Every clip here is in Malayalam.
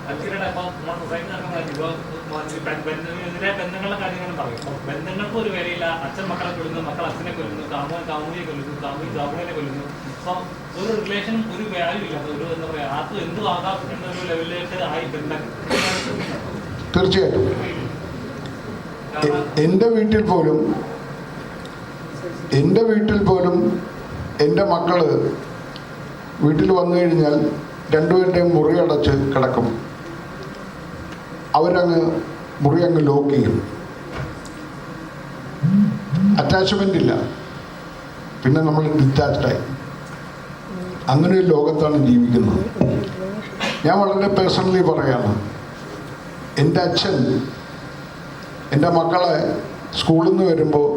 ബന്ധങ്ങളുടെ കാര്യങ്ങളും പറയും. ബന്ധങ്ങൾക്ക് ഒരു വിലയില്ല. അച്ഛൻ മക്കളെ കൊല്ലുന്നു, മക്കൾ അച്ഛനെ കൊല്ലുന്നു, കാമുകൻ കാമുകിയെ കൊല്ലുന്നു, കാമുകി കാമുകനെ കൊല്ലുന്നു. അപ്പം ഒരു റിലേഷനും ഒരു വാല്യൂ ഇല്ലാത്ത ഒരു എന്താ പറയാ ആർക്കും എന്തും ആകാം എന്നൊരു ലെവലിലേക്ക് ആയി ബന്ധങ്ങൾ. തീർച്ചയായിട്ടും എൻ്റെ വീട്ടിൽ പോലും എൻ്റെ മക്കള് വീട്ടിൽ വന്നു കഴിഞ്ഞാൽ രണ്ടുപേരുടെയും മുറി അടച്ച് കിടക്കും. മുറി അങ്ങ് ലോക്ക് ചെയ്യും. അറ്റാച്ച്മെൻ്റ് ഇല്ല. പിന്നെ നമ്മൾ ഡിറ്റാച്ച്ഡായി. അങ്ങനെ ഒരു ലോകത്താണ് ജീവിക്കുന്നത്. ഞാൻ വളരെ പേഴ്സണലി പറയാണ്, എൻ്റെ അച്ഛൻ എൻ്റെ മക്കളെ സ്കൂളിൽ നിന്ന് വരുമ്പോൾ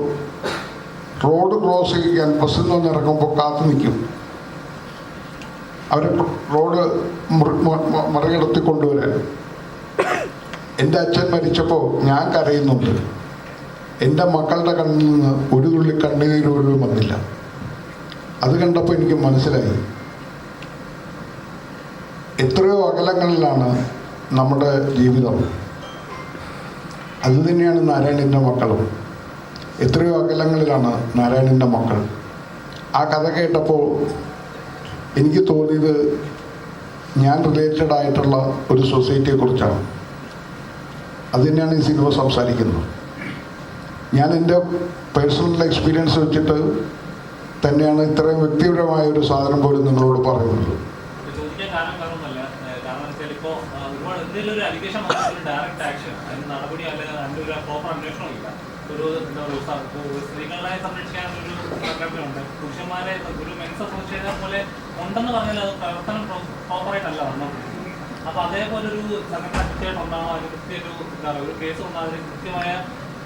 റോഡ് ക്രോസ് ചെയ്യാൻ ബസ്സിൽ നിന്ന് ഇറങ്ങുമ്പോൾ കാത്തു നിൽക്കും. അവരെ റോഡ് മറികടത്തി കൊണ്ടുവരാൻ. എൻ്റെ അച്ഛൻ മരിച്ചപ്പോൾ ഞാൻ കരയുന്നുണ്ട്. എൻ്റെ മക്കളുടെ കണ്ണിൽ നിന്ന് ഒരു തുള്ളി കണ്ണുനീര് പോലും വന്നില്ല. അത് കണ്ടപ്പോൾ എനിക്ക് മനസ്സിലായി, എത്രയോ അകലങ്ങളിലാണ് നമ്മുടെ ജീവിതം. അതുതന്നെയാണ് നാരായണൻ്റെ മക്കളും. എത്രയോ അകലങ്ങളിലാണ് നാരായണൻ്റെ മക്കൾ. ആ കഥ കേട്ടപ്പോൾ എനിക്ക് തോന്നിയത് ഞാൻ റിലേറ്റഡ് ആയിട്ടുള്ള ഒരു സൊസൈറ്റിയെക്കുറിച്ചാണ്. അത് തന്നെയാണ് ഈ സിനിമ സംസാരിക്കുന്നത്. ഞാൻ എൻ്റെ പേഴ്സണൽ എക്സ്പീരിയൻസ് വെച്ചിട്ട് തന്നെയാണ് ഇത്രയും വ്യക്തിപരമായ ഒരു സാധനം പോലും നിങ്ങളോട് പറയുന്നത്. സ്ത്രീകളെ സംരക്ഷിക്കാനൊരു സംഘടനയുണ്ട്. പുരുഷന്മാരെ ഒരു മെൻസ് അസോസിയേഷൻ പോലെ ഉണ്ടെന്ന് പറഞ്ഞാൽ അത് പ്രവർത്തനം പ്രോപ്പറായിട്ടല്ല വന്നോണ്ടിരിക്കുന്നത്. അപ്പൊ അതേപോലെ ഒരു സംഘടന കൃത്യമായിട്ട് ഉണ്ടാവോ, അതിന് കൃത്യമായിട്ട് എന്താ പറയുക ഒരു കേസ് വന്നാൽ അതിന് കൃത്യമായ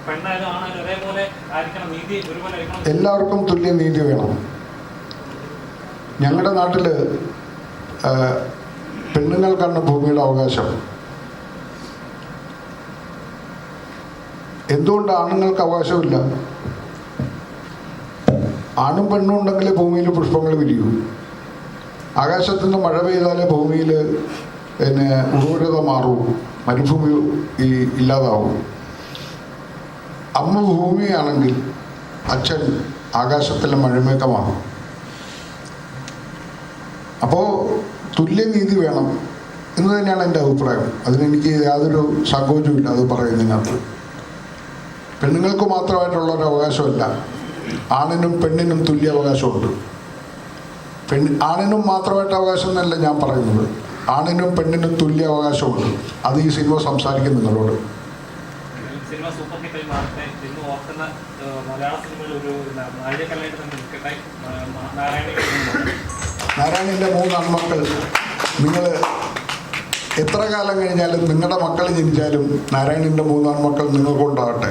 പെണ്ണായാലും ആണായാലും ഒരേപോലെ ആയിരിക്കണം, നീതി ഒരുപോലെ ആയിരിക്കണം. എല്ലാവർക്കും തുല്യ നീതി വേണം. ഞങ്ങളുടെ നാട്ടിൽ പെണ്ണുങ്ങൾക്കാണ് ഭൂമിയുടെ അവകാശം. എന്തുകൊണ്ട് ആണുങ്ങൾക്ക് അവകാശമില്ല? ആണും പെണ്ണും ഉണ്ടെങ്കിലേ ഭൂമിയിൽ പുഷ്പങ്ങൾ വിരിയൂ. ആകാശത്തു നിന്ന് മഴ പെയ്താലേ ഭൂമിയിൽ ഉർവരത മാറൂ, മരുഭൂമി ഇല്ലാതാവും. അമ്മ ഭൂമിയാണെങ്കിൽ അച്ഛൻ ആകാശത്തിലെ മഴമേഘമാണ്. അപ്പോൾ തുല്യനീതി വേണം എന്ന് തന്നെയാണ് എൻ്റെ അഭിപ്രായം. അതിനെനിക്ക് യാതൊരു സങ്കോചവുമില്ല അത് പറയുന്നതിനകത്ത്. പെണ്ണുങ്ങൾക്ക് മാത്രമായിട്ടുള്ളൊരു അവകാശമല്ല, ആണിനും പെണ്ണിനും തുല്യ അവകാശമുണ്ട്. ആണിനും മാത്രമായിട്ട് അവകാശം എന്നല്ല ഞാൻ പറയുന്നത്, ആണിനും പെണ്ണിനും തുല്യ അവകാശമുണ്ട്. അത് ഈ സിനിമ സംസാരിക്കും നിങ്ങളോട്. നാരായണൻ്റെ 3 ആൺമക്കൾ. നിങ്ങൾ എത്ര കാലം കഴിഞ്ഞാലും നിങ്ങളുടെ മക്കൾ ജനിച്ചാലും നാരായണൻ്റെ 3 ആൺമക്കൾ നിങ്ങൾക്കുണ്ടാകട്ടെ.